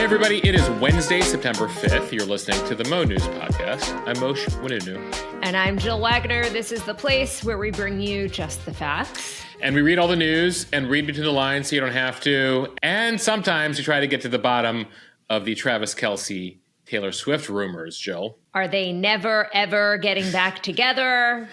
everybody. It is Wednesday, September 5th. You're listening to the Mo.news podcast. I'm mo.news. And I'm Jill Wagner. This is the place where we bring you just the facts. And we read all the news and read between the lines so you don't have to. And sometimes we try to get to the bottom of the Travis Kelce, Taylor Swift rumors, Jill. Are they never, ever getting back together?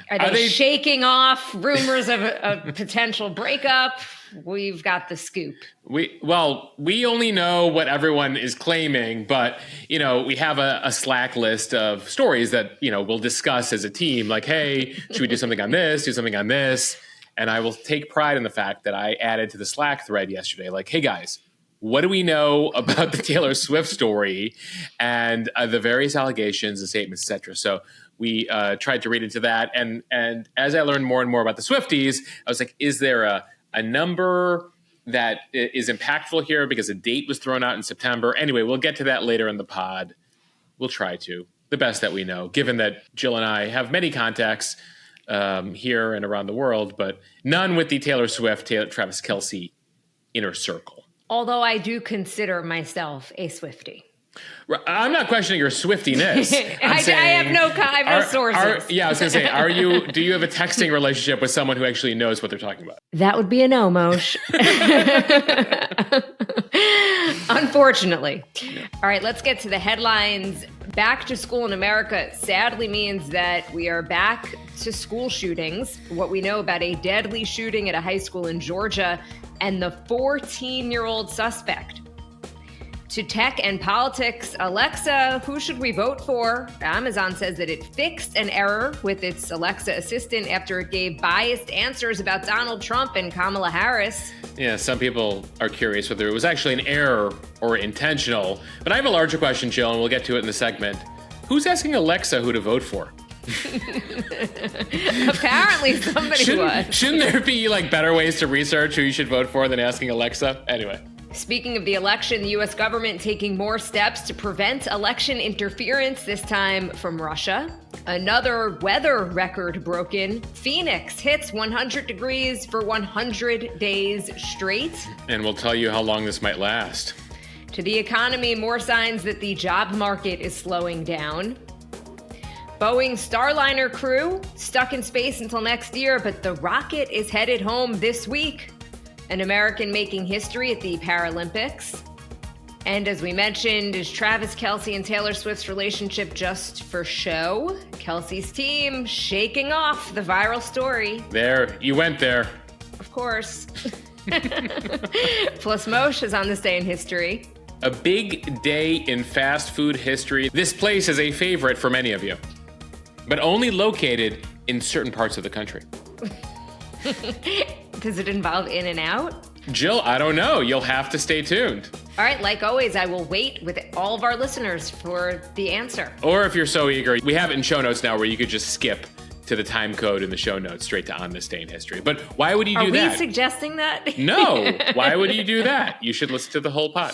Are they shaking off rumors of a potential breakup? We've got the scoop. We only know what everyone is claiming, but, we have a Slack list of stories that, we'll discuss as a team. Like, hey, should we do something on this, do something on this? And I will take pride in the fact that I added to the Slack thread yesterday, like, hey, guys, what do we know about the Taylor Swift story and the various allegations and statements, et cetera? So we tried to read into that. And as I learned more and more about the Swifties, I was like, is there a number that is impactful here because a date was thrown out in September? Anyway, we'll get to that later in the pod. We'll try to, the best that we know, given that Jill and I have many contacts here and around the world, but none with the Taylor Swift, Travis Kelce inner circle. Although I do consider myself a Swiftie. I'm not questioning your Swiftiness. I have no sources. I was going to say, do you have a texting relationship with someone who actually knows what they're talking about? That would be a no, Moshe. Unfortunately. Yeah. All right, let's get to the headlines. Back to school in America sadly means that we are back to school shootings. What we know about a deadly shooting at a high school in Georgia and the 14-year-old suspect. To tech and politics, Alexa, who should we vote for? Amazon says that it fixed an error with its Alexa assistant after it gave biased answers about Donald Trump and Kamala Harris. Yeah, some people are curious whether it was actually an error or intentional. But I have a larger question, Jill, and we'll get to it in the segment. Who's asking Alexa who to vote for? Apparently somebody was. Shouldn't there be better ways to research who you should vote for than asking Alexa? Anyway. Speaking of the election, the U.S. government taking more steps to prevent election interference, this time from Russia. Another weather record broken. Phoenix hits 100 degrees for 100 days straight. And we'll tell you how long this might last. To the economy, more signs that the job market is slowing down. Boeing Starliner crew stuck in space until next year, but the rocket is headed home this week. An American making history at the Paralympics. And as we mentioned, is Travis Kelce and Taylor Swift's relationship just for show? Kelce's team shaking off the viral story. There, you went there. Of course. Plus Moshe is on this day in history. A big day in fast food history. This place is a favorite for many of you, but only located in certain parts of the country. Does it involve In-N-Out? Jill, I don't know. You'll have to stay tuned. All right, like always, I will wait with all of our listeners for the answer. Or if you're so eager, we have it in show notes now where you could just skip to the time code in the show notes straight to On This Day in History. But why would you do that? Are we suggesting that? No. Why would you do that? You should listen to the whole pod.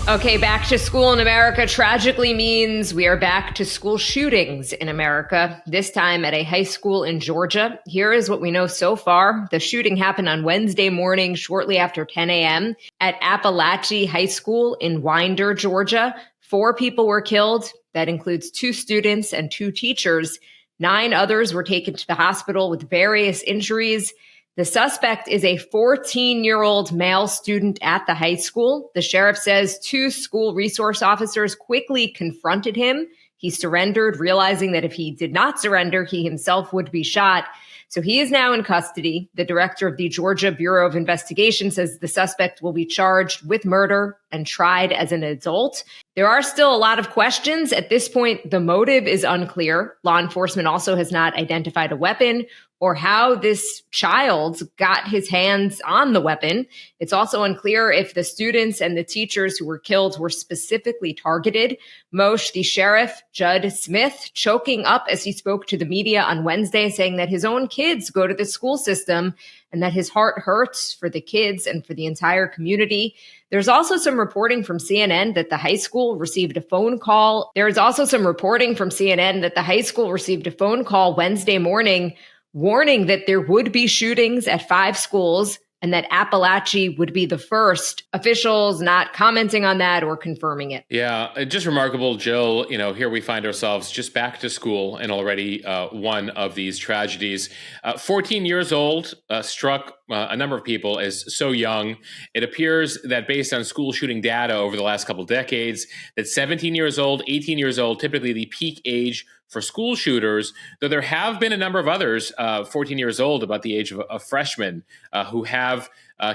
Okay, back to school in America tragically means we are back to school shootings in America, this time at a high school in Georgia. Here is what we know so far. The shooting happened on Wednesday morning, shortly after 10 a.m. at Appalachia High School in Winder, Georgia. 4 people were killed. That includes 2 students and 2 teachers. 9 others were taken to the hospital with various injuries. The suspect is a 14-year-old male student at the high school. The sheriff says 2 school resource officers quickly confronted him. He surrendered, realizing that if he did not surrender, he himself would be shot. So he is now in custody. The director of the Georgia Bureau of Investigation says the suspect will be charged with murder and tried as an adult. There are still a lot of questions. At this point, the motive is unclear. Law enforcement also has not identified a weapon or how this child got his hands on the weapon. It's also unclear if the students and the teachers who were killed were specifically targeted. Moshe, the sheriff, Judd Smith, choking up as he spoke to the media on Wednesday, saying that his own kids go to the school system and that his heart hurts for the kids and for the entire community. There's also some reporting from CNN that the high school received a phone call. There is also some reporting from CNN that the high school received a phone call Wednesday morning warning that there would be shootings at 5 schools. and that Appalachia would be the first. Officials not commenting on that or confirming it. Yeah, just remarkable, Jill. Here we find ourselves just back to school and already one of these tragedies. 14 years old, struck a number of people as so young. It appears that based on school shooting data over the last couple decades, that 17 years old, 18 years old, typically the peak age for school shooters, though there have been a number of others, 14 years old, about the age of freshmen, who have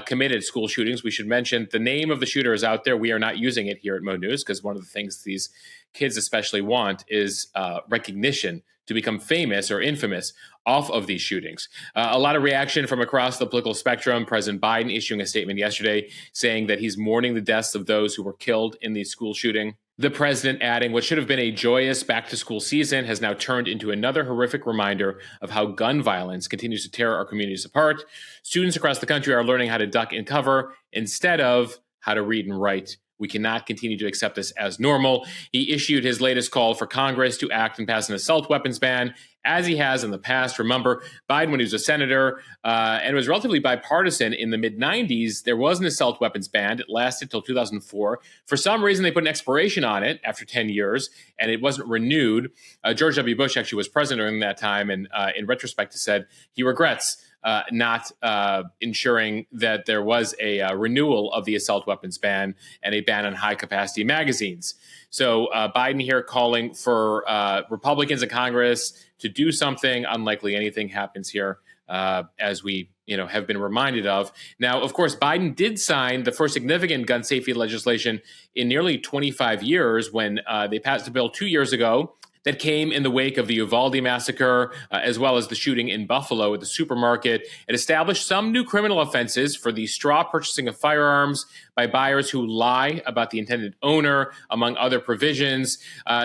committed school shootings. We should mention the name of the shooter is out there. We are not using it here at Mo.news because one of the things these kids especially want is recognition to become famous or infamous off of these shootings. A lot of reaction from across the political spectrum. President Biden issuing a statement yesterday saying that he's mourning the deaths of those who were killed in the school shooting. The president adding what should have been a joyous back-to-school season has now turned into another horrific reminder of how gun violence continues to tear our communities apart. Students across the country are learning how to duck and cover instead of how to read and write. We cannot continue to accept this as normal. He issued his latest call for Congress to act and pass an assault weapons ban, as he has in the past. Remember, Biden, when he was a senator, and was relatively bipartisan in the mid-90s, there was an assault weapons ban. It lasted till 2004. For some reason, they put an expiration on it after 10 years, and it wasn't renewed. George W. Bush actually was president during that time, and in retrospect, he said he regrets not ensuring that there was a renewal of the assault weapons ban and a ban on high-capacity magazines. So Biden here calling for Republicans in Congress to do something. Unlikely anything happens here, as we have been reminded of. Now, of course, Biden did sign the first significant gun safety legislation in nearly 25 years when they passed a bill 2 years ago that came in the wake of the Uvalde massacre, as well as the shooting in Buffalo at the supermarket. It established some new criminal offenses for the straw purchasing of firearms by buyers who lie about the intended owner, among other provisions.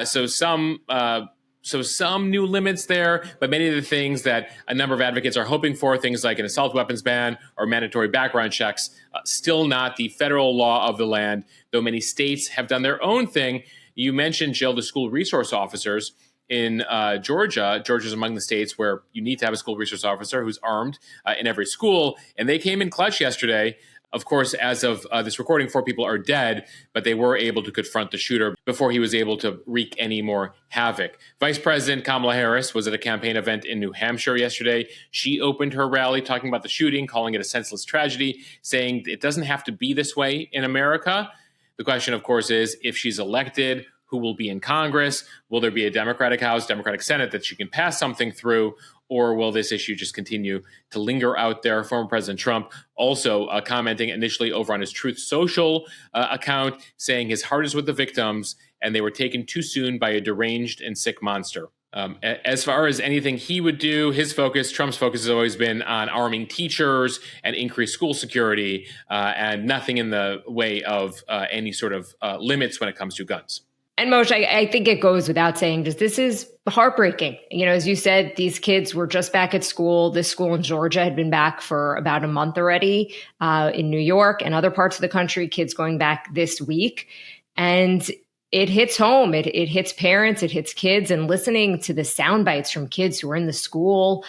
So some new limits there, but many of the things that a number of advocates are hoping for, things like an assault weapons ban or mandatory background checks, still not the federal law of the land, though many states have done their own thing. You mentioned, Jill, the school resource officers in Georgia. Georgia's among the states where you need to have a school resource officer who's armed in every school. And they came in clutch yesterday. Of course, as of this recording, 4 people are dead, but they were able to confront the shooter before he was able to wreak any more havoc. Vice President Kamala Harris was at a campaign event in New Hampshire yesterday. She opened her rally talking about the shooting, calling it a senseless tragedy, saying it doesn't have to be this way in America. The question, of course, is if she's elected, who will be in Congress? Will there be a Democratic House, Democratic Senate that she can pass something through? Or will this issue just continue to linger out there? Former President Trump also commenting initially over on his Truth Social account, saying his heart is with the victims and they were taken too soon by a deranged and sick monster. As far as anything he would do, Trump's focus has always been on arming teachers and increased school security, and nothing in the way of any sort of limits when it comes to guns. And Moshe, I think it goes without saying, just this is heartbreaking. As you said, these kids were just back at school. This school in Georgia had been back for about a month already. In New York and other parts of the country, kids going back this week. And it hits home. It hits parents. It hits kids. And listening to the sound bites from kids who were in the school,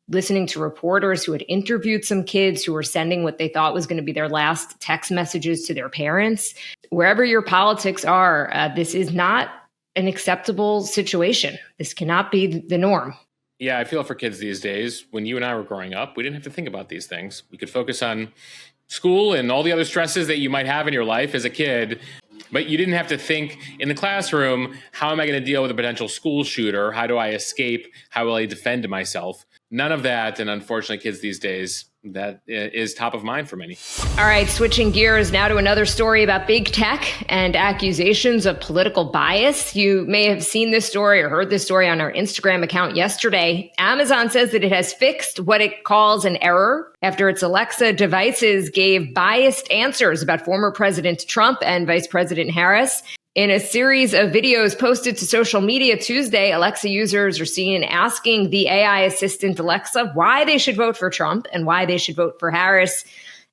listening to reporters who had interviewed some kids who were sending what they thought was going to be their last text messages to their parents. Wherever your politics are, this is not an acceptable situation. This cannot be the norm. Yeah, I feel for kids these days. When you and I were growing up, we didn't have to think about these things. We could focus on school and all the other stresses that you might have in your life as a kid. But you didn't have to think in the classroom, how am I going to deal with a potential school shooter? How do I escape? How will I defend myself? None of that. And unfortunately, kids these days, that is top of mind for many. All right, switching gears now to another story about big tech and accusations of political bias. You may have seen this story or heard this story on our Instagram account yesterday. Amazon says that it has fixed what it calls an error after its Alexa devices gave biased answers about former President Trump and Vice President Harris. In a series of videos posted to social media Tuesday, Alexa users are seen asking the AI assistant Alexa why they should vote for Trump and why they should vote for Harris.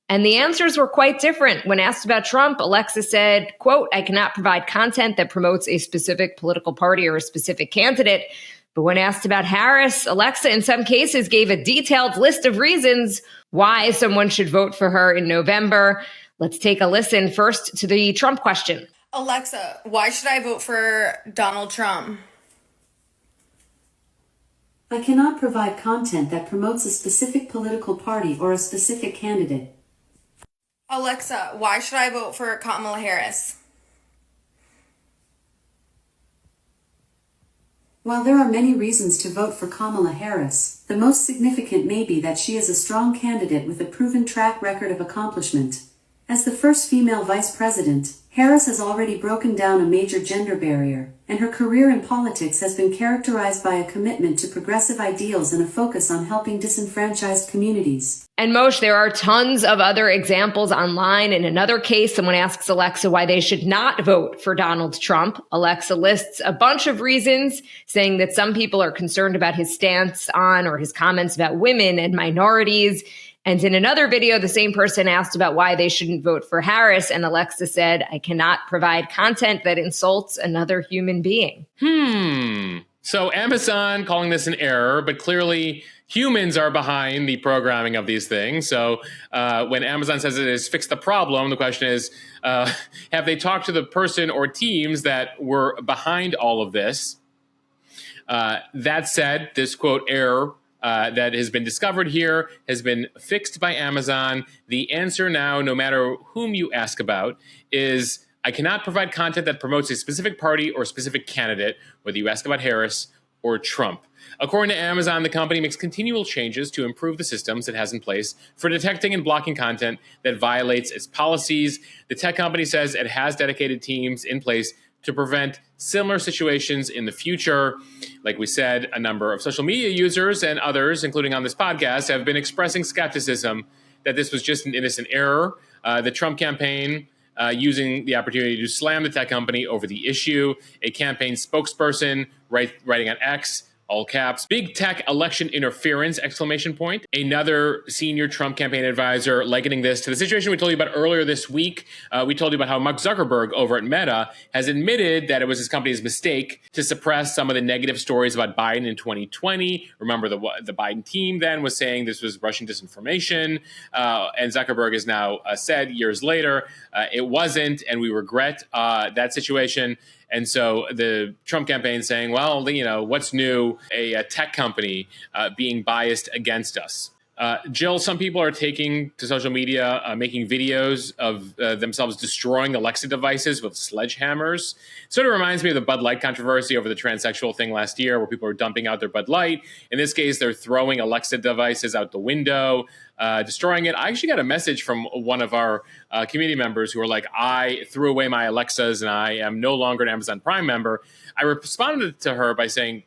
And the answers were quite different. When asked about Trump, Alexa said, quote, "I cannot provide content that promotes a specific political party or a specific candidate." But when asked about Harris, Alexa in some cases gave a detailed list of reasons why someone should vote for her in November. Let's take a listen first to the Trump question. Alexa, why should I vote for Donald Trump? I cannot provide content that promotes a specific political party or a specific candidate. Alexa, why should I vote for Kamala Harris? While there are many reasons to vote for Kamala Harris, the most significant may be that she is a strong candidate with a proven track record of accomplishment. As the first female vice president, Harris has already broken down a major gender barrier, and her career in politics has been characterized by a commitment to progressive ideals and a focus on helping disenfranchised communities. And Moshe, there are tons of other examples online. In another case, someone asks Alexa why they should not vote for Donald Trump. Alexa lists a bunch of reasons, saying that some people are concerned about his stance on or his comments about women and minorities. And in another video, the same person asked about why they shouldn't vote for Harris, and Alexa said, I cannot provide content that insults another human being. So Amazon calling this an error, but clearly humans are behind the programming of these things. So when Amazon says it has fixed the problem, the question is, have they talked to the person or teams that were behind all of this? That said, this quote error that has been discovered here has been fixed by Amazon. The answer now, no matter whom you ask about, is I cannot provide content that promotes a specific party or specific candidate, whether you ask about Harris or Trump. According to Amazon, the company makes continual changes to improve the systems it has in place for detecting and blocking content that violates its policies. The tech company says it has dedicated teams in place to prevent similar situations in the future. Like we said, a number of social media users and others, including on this podcast, have been expressing skepticism that this was just an innocent error. The Trump campaign using the opportunity to slam the tech company over the issue. A campaign spokesperson writing on X, all caps, big tech election interference, exclamation point. Another senior Trump campaign advisor likening this to the situation we told you about earlier this week. We told you about how Mark Zuckerberg over at Meta has admitted that it was his company's mistake to suppress some of the negative stories about Biden in 2020. Remember, the Biden team then was saying this was Russian disinformation. And Zuckerberg has now said years later, it wasn't, and we regret that situation. And so the Trump campaign saying, well, you know, what's new? A tech company being biased against us. Jill, some people are taking to social media, making videos of themselves destroying Alexa devices with sledgehammers. Sort of reminds me of the Bud Light controversy over the transsexual thing last year, where people were dumping out their Bud Light. In this case, they're throwing Alexa devices out the window, destroying it. I actually got a message from one of our community members who were like, I threw away my Alexas and I am no longer an Amazon Prime member. I responded to her by saying,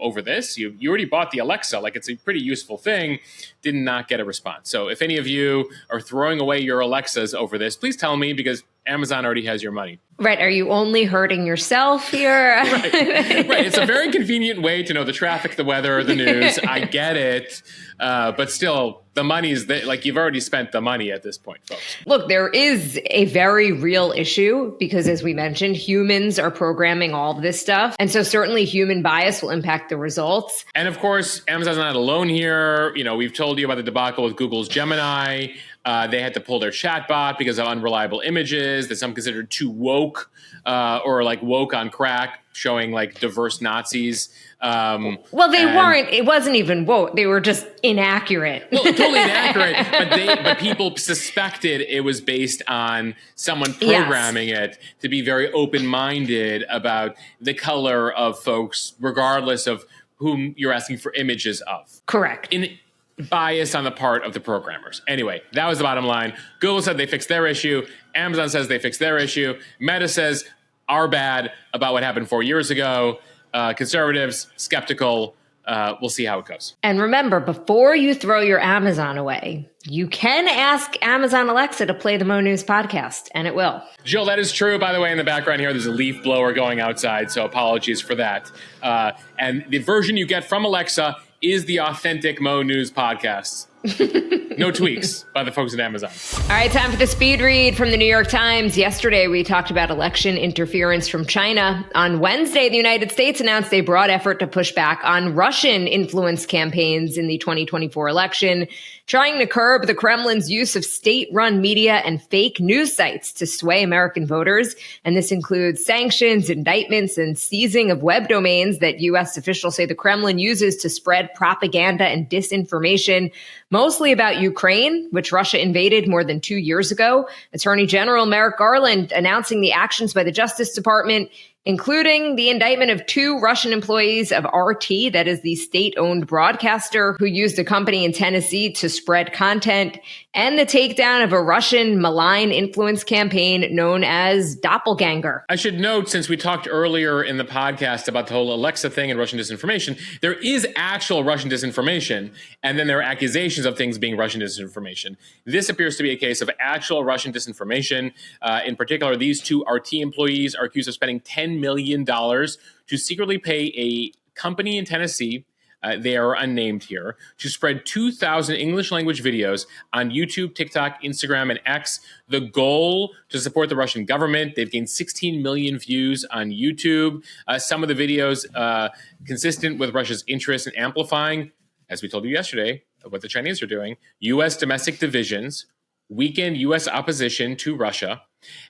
over this, you already bought the Alexa, like it's a pretty useful thing, did not get a response. So if any of you are throwing away your Alexas over this, please tell me, because Amazon already has your money. Right. Are you only hurting yourself here? Right. It's a very convenient way to know the traffic, the weather, the news. I get it. But still, the money's like you've already spent the money at this point, folks. Look, there is a very real issue because, as we mentioned, humans are programming all of this stuff. And so certainly human bias will impact the results. And of course, Amazon's not alone here. You know, we've told you about the debacle with Google's Gemini. They had to pull their chatbot because of unreliable images that some considered too woke or like woke on crack, showing like diverse Nazis. Well, they weren't. It wasn't even woke. They were just inaccurate. Well, totally inaccurate. But people suspected it was based on someone programming it to be very open-minded about the color of folks, regardless of whom you're asking for images of. Correct. Bias on the part of the programmers. Anyway, that was the bottom line. Google said they fixed their issue. Amazon says they fixed their issue. Meta says our bad about what happened 4 years ago. Conservatives, skeptical. We'll see how it goes. And remember, before you throw your Amazon away, you can ask Amazon Alexa to play the Mo News podcast, and it will. Jill, that is true. By the way, in the background here, there's a leaf blower going outside, so apologies for that. And the version you get from Alexa is the authentic Mo News podcast. No tweaks by the folks at Amazon. All right, time for the speed read from the New York Times. Yesterday, we talked about election interference from China. On Wednesday, the United States announced a broad effort to push back on Russian influence campaigns in the 2024 election, trying to curb the Kremlin's use of state-run media and fake news sites to sway American voters. And this includes sanctions, indictments, and seizing of web domains that U.S. officials say the Kremlin uses to spread propaganda and disinformation, mostly about Ukraine, which Russia invaded more than 2 years ago. Attorney General Merrick Garland announcing the actions by the Justice Department, including the indictment of 2 Russian employees of RT, that is the state-owned broadcaster who used a company in Tennessee to spread content, and the takedown of a Russian malign influence campaign known as Doppelganger. I should note, since we talked earlier in the podcast about the whole Alexa thing and Russian disinformation, there is actual Russian disinformation, and then there are accusations of things being Russian disinformation. This appears to be a case of actual Russian disinformation. In particular, these 2 RT employees are accused of spending $10 million to secretly pay a company in Tennessee, they are unnamed here, to spread 2,000 English language videos on YouTube, TikTok, Instagram, and X. The goal to support the Russian government. They've gained 16 million views on YouTube. Some of the videos consistent with Russia's interest in amplifying, as we told you yesterday, what the Chinese are doing, U.S. domestic divisions, weaken U.S. opposition to Russia,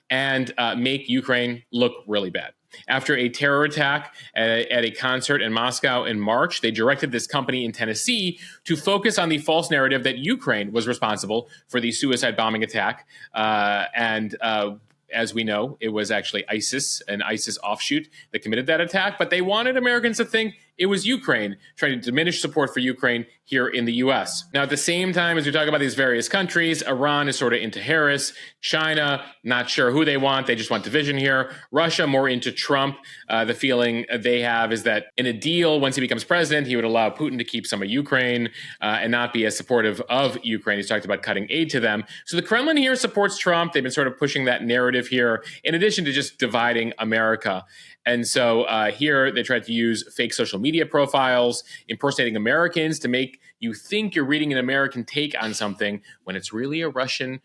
and make Ukraine look really bad. After a terror attack at a concert in Moscow in March, they directed this company in Tennessee to focus on the false narrative that Ukraine was responsible for the suicide bombing attack. As we know, it was actually ISIS, an ISIS offshoot, that committed that attack. But they wanted Americans to think it was Ukraine, trying to diminish support for Ukraine here in the U.S. Now, at the same time, as we talk about these various countries, Iran is sort of into Harris. China, not sure who they want. They just want division here. Russia, more into Trump. The feeling they have is that in a deal, once he becomes president, he would allow Putin to keep some of Ukraine and not be as supportive of Ukraine. He's talked about cutting aid to them. So the Kremlin here supports Trump. They've been sort of pushing that narrative here, in addition to just dividing America. And so here they tried to use fake social media profiles, impersonating Americans to make you think you're reading an American take on something when it's really a Russian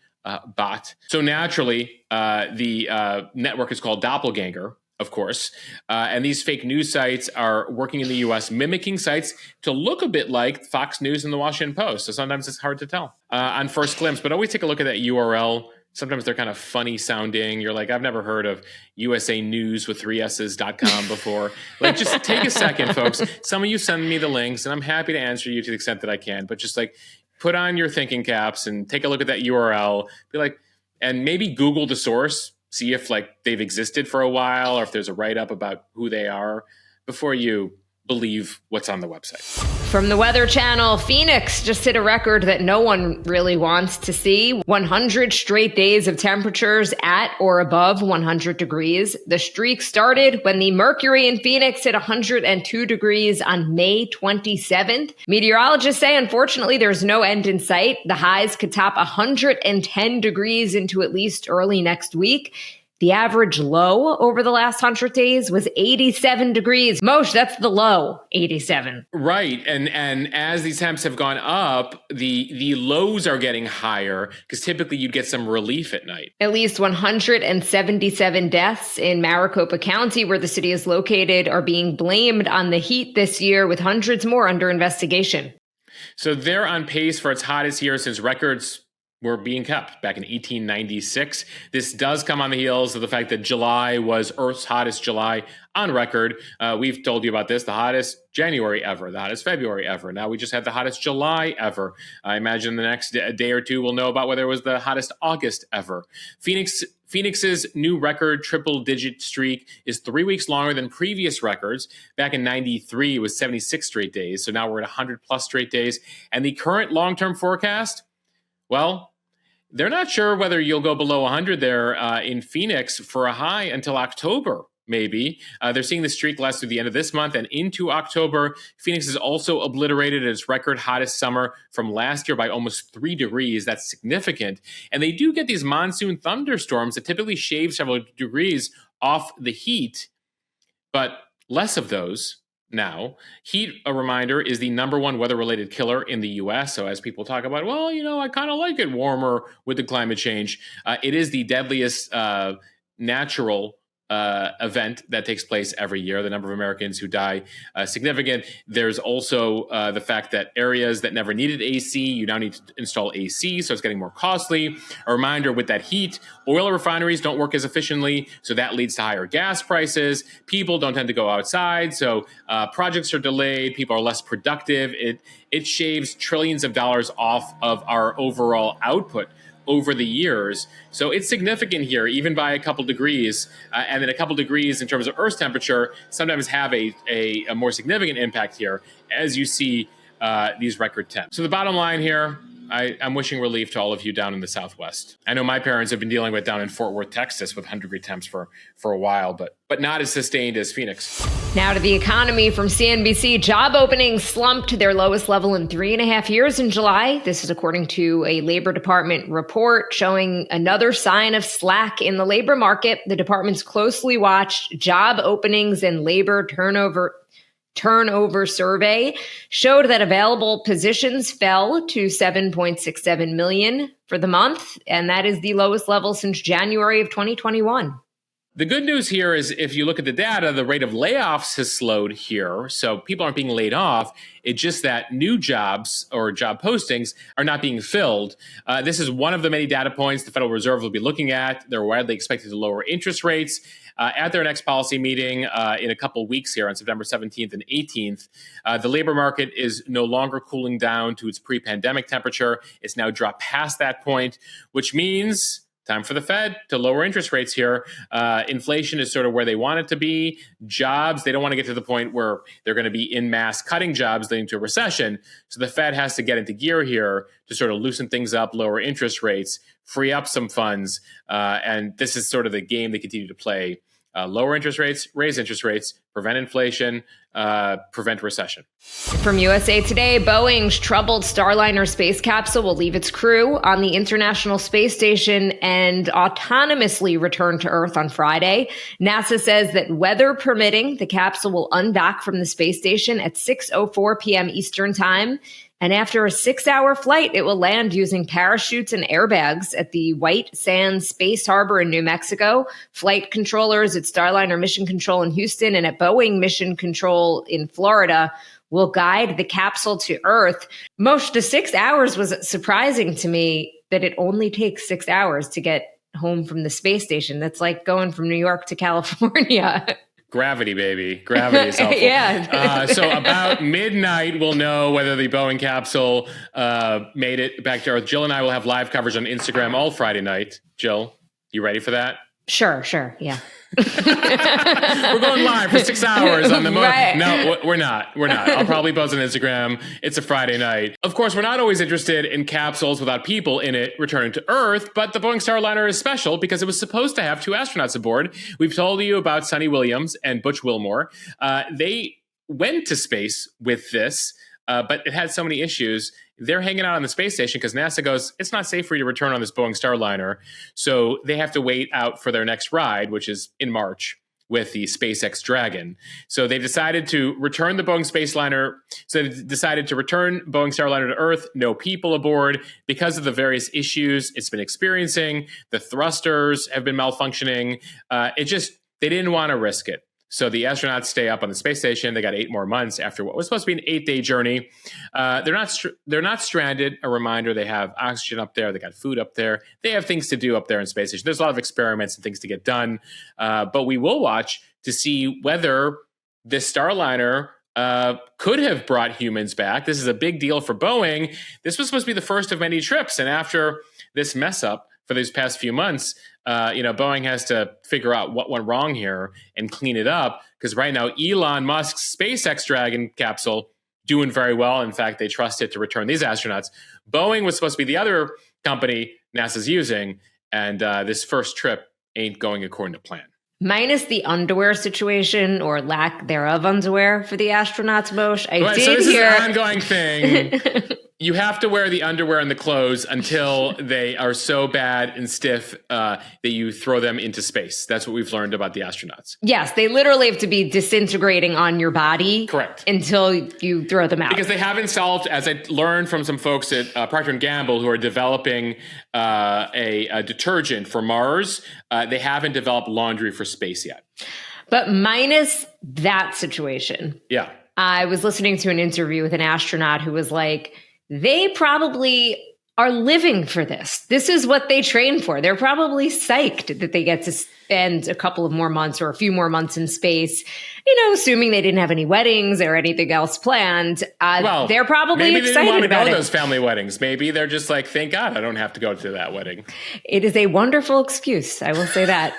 bot. So naturally, the network is called Doppelganger, of course. And these fake news sites are working in the U.S., mimicking sites to look a bit like Fox News and the Washington Post. So sometimes it's hard to tell on first glimpse, but always take a look at that URL. Sometimes they're kind of funny sounding. You're like, I've never heard of USA News with 3S's.com before. Like, just take a second, folks. Some of you send me the links, and I'm happy to answer you to the extent that I can. But just like, put on your thinking caps and take a look at that URL. Be like, and maybe Google the source. See if like they've existed for a while, or if there's a write-up about who they are before you believe what's on the website. From the Weather Channel, Phoenix just hit a record that no one really wants to see. 100 straight days of temperatures at or above 100 degrees. The streak started when the mercury in Phoenix hit 102 degrees on May 27th. Meteorologists say, unfortunately, there's no end in sight. The highs could top 110 degrees into at least early next week. The average low over the last 100 days was 87 degrees. Moshe, that's the low, 87. Right. And as these temps have gone up, the lows are getting higher because typically you'd get some relief at night. At least 177 deaths in Maricopa County, where the city is located, are being blamed on the heat this year, with hundreds more under investigation. So they're on pace for its hottest year since records were being kept back in 1896. This does come on the heels of the fact that July was Earth's hottest July on record. We've told you about this, the hottest January ever, the hottest February ever. Now we just had the hottest July ever. I imagine the next day or two we'll know about whether it was the hottest August ever. Phoenix's new record triple-digit streak is 3 weeks longer than previous records. Back in 93, it was 76 straight days. So now we're at 100-plus straight days. And the current long-term forecast, well, they're not sure whether you'll go below 100 there in Phoenix for a high until October, maybe. They're seeing the streak last through the end of this month and into October. Phoenix is also obliterated its record hottest summer from last year by almost 3 degrees. That's significant. And they do get these monsoon thunderstorms that typically shave several degrees off the heat, but less of those now. Heat, a reminder, is the number one weather-related killer in the U.S. So as people talk about, well, I kind of like it warmer with the climate change, it is the deadliest natural event that takes place every year. The number of Americans who die significant. There's also the fact that areas that never needed AC, you now need to install AC, so it's getting more costly. A reminder, with that heat, oil refineries don't work as efficiently, so that leads to higher gas prices. People don't tend to go outside, so projects are delayed. People are less productive. It shaves trillions of dollars off of our overall output over the years. So it's significant here, even by a couple degrees. And then a couple degrees in terms of Earth's temperature sometimes have a more significant impact here as you see these record temps. So the bottom line here, I'm wishing relief to all of you down in the Southwest. I know my parents have been dealing with down in Fort Worth, Texas with 100-degree temps for a while, but not as sustained as Phoenix. Now to the economy from CNBC. Job openings slumped to their lowest level in 3.5 years in July. This is according to a Labor Department report showing another sign of slack in the labor market. The department's closely watched job openings and labor turnover survey showed that available positions fell to 7.67 million for the month, and that is the lowest level since January of 2021. The good news here is if you look at the data, the rate of layoffs has slowed here. So people aren't being laid off. It's just that new jobs or job postings are not being filled. This is one of the many data points the Federal Reserve will be looking at. They're widely expected to lower interest rates at their next policy meeting in a couple weeks here on September 17th and 18th. The labor market is no longer cooling down to its pre-pandemic temperature. It's now dropped past that point, which means time for the Fed to lower interest rates here. Inflation is sort of where they want it to be. Jobs, they don't want to get to the point where they're going to be in mass cutting jobs leading to a recession. So the Fed has to get into gear here to sort of loosen things up, lower interest rates, free up some funds. And this is sort of the game they continue to play. Lower interest rates, raise interest rates, prevent inflation, prevent recession. From USA Today, Boeing's troubled Starliner space capsule will leave its crew on the International Space Station and autonomously return to Earth on Friday. NASA says that weather permitting, the capsule will undock from the space station at 6:04 p.m. Eastern Time. And after a 6-hour flight, it will land using parachutes and airbags at the White Sands Space Harbor in New Mexico. Flight controllers at Starliner Mission Control in Houston and at Boeing Mission Control in Florida will guide the capsule to Earth. Most the 6 hours was surprising to me that it only takes 6 hours to get home from the space station. That's like going from New York to California. Gravity, baby. Gravity is helpful. Yeah. So about midnight, we'll know whether the Boeing capsule made it back to Earth. Jill and I will have live coverage on Instagram all Friday night. Jill, you ready for that? Sure. Yeah. We're going live for 6 hours on the moon. Right. No, we're not. I'll probably post on Instagram. It's a Friday night. Of course, we're not always interested in capsules without people in it returning to Earth, but the Boeing Starliner is special because it was supposed to have 2 astronauts aboard. We've told you about Sonny Williams and Butch Wilmore. They went to space with this, but it had so many issues. They're hanging out on the space station because NASA goes, it's not safe for you to return on this Boeing Starliner. So they have to wait out for their next ride, which is in March with the SpaceX Dragon. So they decided to return the Boeing Starliner to Earth, no people aboard because of the various issues it's been experiencing. The thrusters have been malfunctioning. They didn't want to risk it. So the astronauts stay up on the space station. They got 8 more months after what was supposed to be an 8-day journey. They're not stranded. A reminder: they have oxygen up there. They got food up there. They have things to do up there in space station. There's a lot of experiments and things to get done. But we will watch to see whether this Starliner could have brought humans back. This is a big deal for Boeing. This was supposed to be the first of many trips, and after this mess up for these past few months, Boeing has to figure out what went wrong here and clean it up, because right now Elon Musk's SpaceX Dragon capsule doing very well. In fact, they trust it to return these astronauts. Boeing was supposed to be the other company NASA's using, and this first trip ain't going according to plan. Minus the underwear situation or lack thereof underwear for the astronauts, Mosh. So this is an ongoing thing. You have to wear the underwear and the clothes until they are so bad and stiff that you throw them into space. That's what we've learned about the astronauts. Yes, they literally have to be disintegrating on your body. Correct. Until you throw them out. Because they haven't solved, as I learned from some folks at Procter & Gamble who are developing a detergent for Mars, they haven't developed laundry for space yet. But minus that situation. Yeah. I was listening to an interview with an astronaut who was like, they probably are living for this. This is what they train for. They're probably psyched that they get to spend a couple of more months or a few more months in space, assuming they didn't have any weddings or anything else planned. They're probably maybe excited they didn't want to about go it. to those family weddings. Maybe they're just like, thank God I don't have to go to that wedding. It is a wonderful excuse. I will say that.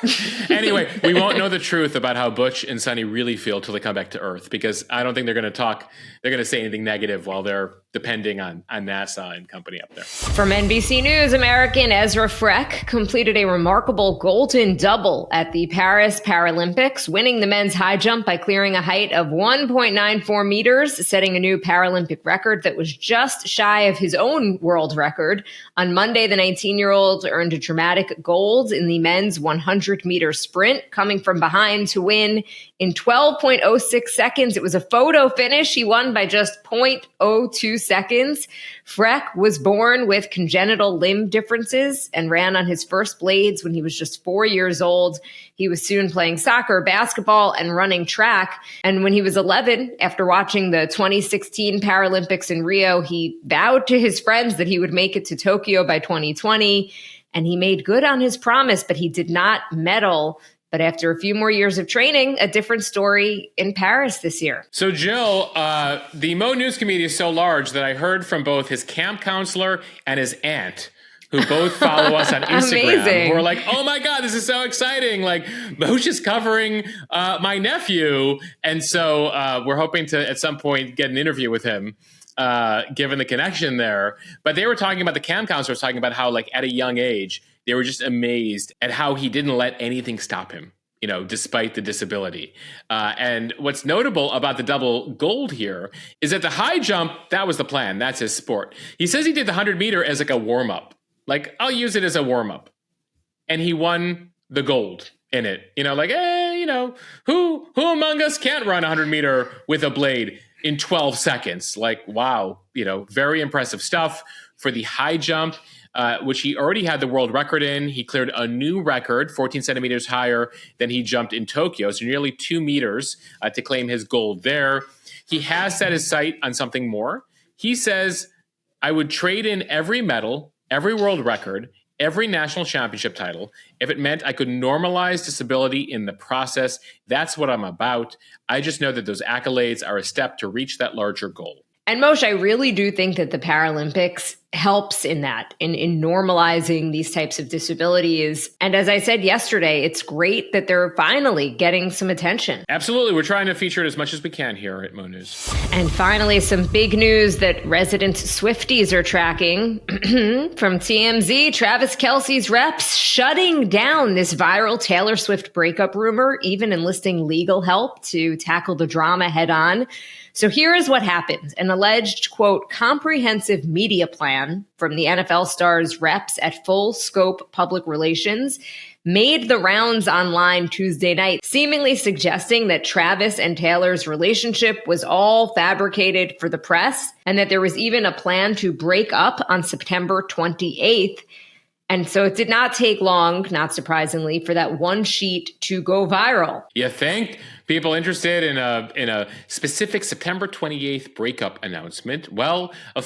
Anyway, we won't know the truth about how Butch and Sunny really feel till they come back to Earth, because I don't think they're going to say anything negative while they're depending on NASA and company up there. From NBC News, American Ezra Frech completed a remarkable golden double at the Paris Paralympics, winning the men's high jump by clearing a height of 1.94 meters, setting a new Paralympic record that was just shy of his own world record. On Monday, the 19-year-old earned a dramatic gold in the men's 100-meter sprint, coming from behind to win in 12.06 seconds. It was a photo finish. He won by just 0.02 seconds. Frech was born with congenital limb differences and ran on his first blades when he was just 4 years old. He was soon playing soccer, basketball, and running track. And when he was 11, after watching the 2016 Paralympics in Rio, he vowed to his friends that he would make it to Tokyo by 2020. And he made good on his promise, but he did not medal. But after a few more years of training, a different story in Paris this year. So, Jill, the Mo News community is so large that I heard from both his camp counselor and his aunt, who both follow us on Instagram, Amazing. who are like, oh my God, this is so exciting. Like, Mo's just covering my nephew. And so we're hoping to, at some point, get an interview with him, given the connection there. But they were talking about, the camp counselor was talking about how, like, at a young age, they were just amazed at how he didn't let anything stop him, despite the disability. And what's notable about the double gold here is that the high jump, that was the plan. That's his sport. He says he did the 100-meter as like a warm-up. Like, I'll use it as a warm-up. And he won the gold in it. Who among us can't run a 100-meter with a blade in 12 seconds? Like, wow, very impressive stuff. For the high jump, which he already had the world record in, he cleared a new record, 14 centimeters higher than he jumped in Tokyo, so nearly 2 meters to claim his gold there. He has set his sight on something more. He says, I would trade in every medal, every world record, every national championship title, if it meant I could normalize disability in the process. That's what I'm about. I just know that those accolades are a step to reach that larger goal. And Moshe, I really do think that the Paralympics helps in that, in normalizing these types of disabilities. And as I said yesterday, it's great that they're finally getting some attention. Absolutely. We're trying to feature it as much as we can here at Mo News. And finally, some big news that resident Swifties are tracking. From TMZ, Travis Kelce's reps shutting down this viral Taylor Swift breakup rumor, even enlisting legal help to tackle the drama head on. So here is what happened. An alleged, quote, comprehensive media plan from the NFL star's reps at Full Scope Public Relations made the rounds online Tuesday night, seemingly suggesting that Travis and Taylor's relationship was all fabricated for the press, and that there was even a plan to break up on September 28th. And so it did not take long, not surprisingly, for that one sheet to go viral. You think? People interested in a specific September 28th breakup announcement? Well, a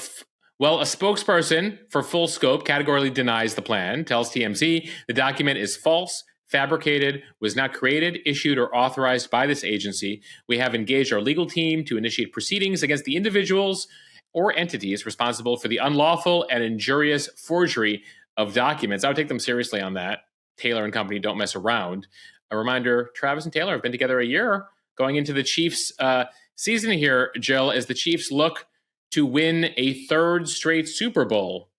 spokesperson for Full Scope categorically denies the plan, tells TMZ the document is false, fabricated, was not created, issued, or authorized by this agency. We have engaged our legal team to initiate proceedings against the individuals or entities responsible for the unlawful and injurious forgery of documents. I would take them seriously on that. Taylor and company don't mess around. A reminder, Travis and Taylor have been together a year, going into the Chiefs season here, Jill, as the Chiefs look to win a third straight Super Bowl.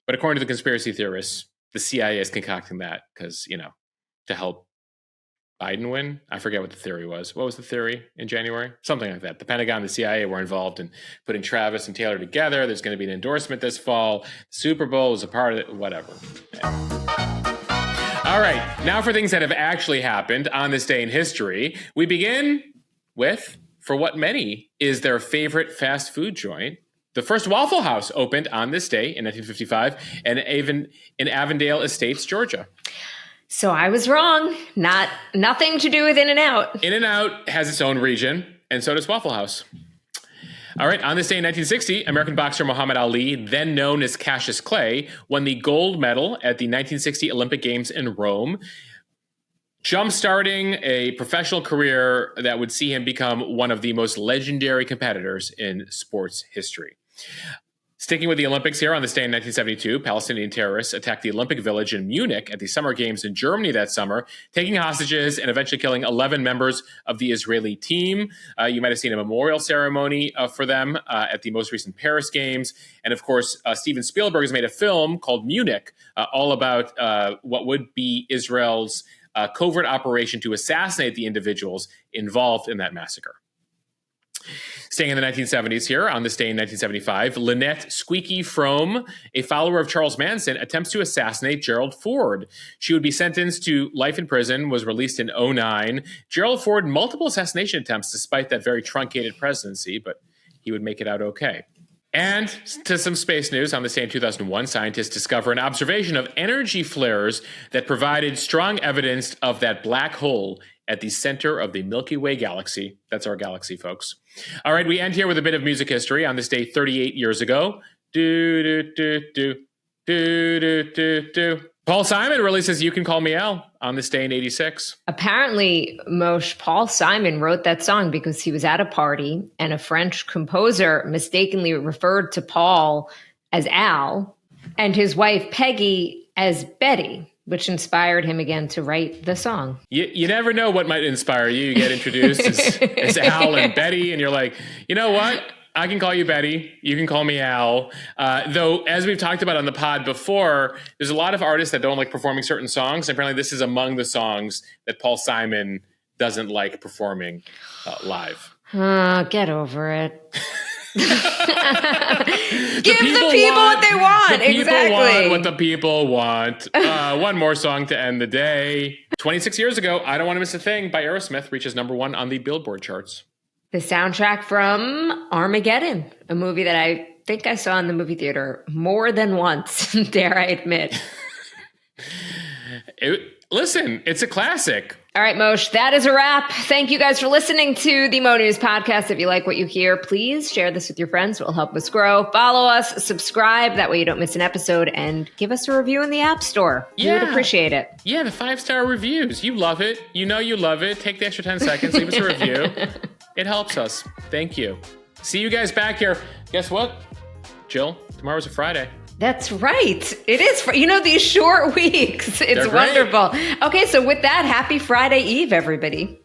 But according to the conspiracy theorists, the CIA is concocting that because, to help Biden win? I forget what the theory was. What was the theory in January? Something like that. The Pentagon and the CIA were involved in putting Travis and Taylor together. There's going to be an endorsement this fall. The Super Bowl was a part of it. Whatever. Yeah. All right. Now for things that have actually happened on this day in history. We begin with, for what many is their favorite fast food joint, the first Waffle House opened on this day in 1955 and even in Avondale Estates, Georgia. So I was wrong. Nothing to do with In-N-Out. In-N-Out has its own region, and so does Waffle House. All right, on this day in 1960, American boxer Muhammad Ali, then known as Cassius Clay, won the gold medal at the 1960 Olympic Games in Rome, jump-starting a professional career that would see him become one of the most legendary competitors in sports history. Sticking with the Olympics here, on this day in 1972, Palestinian terrorists attacked the Olympic Village in Munich at the Summer Games in Germany that summer, taking hostages and eventually killing 11 members of the Israeli team. You might have seen a memorial ceremony for them at the most recent Paris Games. And of course, Steven Spielberg has made a film called Munich, all about what would be Israel's covert operation to assassinate the individuals involved in that massacre. Staying in the 1970s here, on this day in 1975, Lynette Squeaky Frome, a follower of Charles Manson, attempts to assassinate Gerald Ford. She would be sentenced to life in prison, was released in 2009. Gerald Ford, multiple assassination attempts despite that very truncated presidency, but he would make it out okay. And to some space news, on this day in 2001, scientists discover an observation of energy flares that provided strong evidence of that black hole at the center of the Milky Way galaxy. That's our galaxy, folks. All right, we end here with a bit of music history. On this day 38 years ago, Paul Simon releases You Can Call Me Al on this day in 86. Apparently, Moshe, Paul Simon wrote that song because he was at a party and a French composer mistakenly referred to Paul as Al and his wife Peggy as Betty, which inspired him again to write the song. You never know what might inspire you. You get introduced as Al and Betty, and you're like, you know what? I can call you Betty. You can call me Al. Though, as we've talked about on the pod before, there's a lot of artists that don't like performing certain songs. Apparently, this is among the songs that Paul Simon doesn't like performing live. Get over it. Give the people what they want. The people exactly. want what the people want. One more song to end the day. 26 years ago, I Don't Want to Miss a Thing by Aerosmith reaches #1 on the Billboard charts. The soundtrack from Armageddon, a movie that I think I saw in the movie theater more than once, dare I admit. Listen, it's a classic. All right, Moshe, that is a wrap. Thank you guys for listening to the Mo News podcast. If you like what you hear, please share this with your friends. It will help us grow. Follow us, subscribe. That way you don't miss an episode, and give us a review in the App Store. We would appreciate it. Yeah, the 5-star reviews. You love it. You know you love it. Take the extra 10 seconds. Leave us a review. It helps us. Thank you. See you guys back here. Guess what, Jill? Tomorrow's a Friday. That's right. It is. These short weeks. It's wonderful. Okay, so with that, happy Friday Eve, everybody.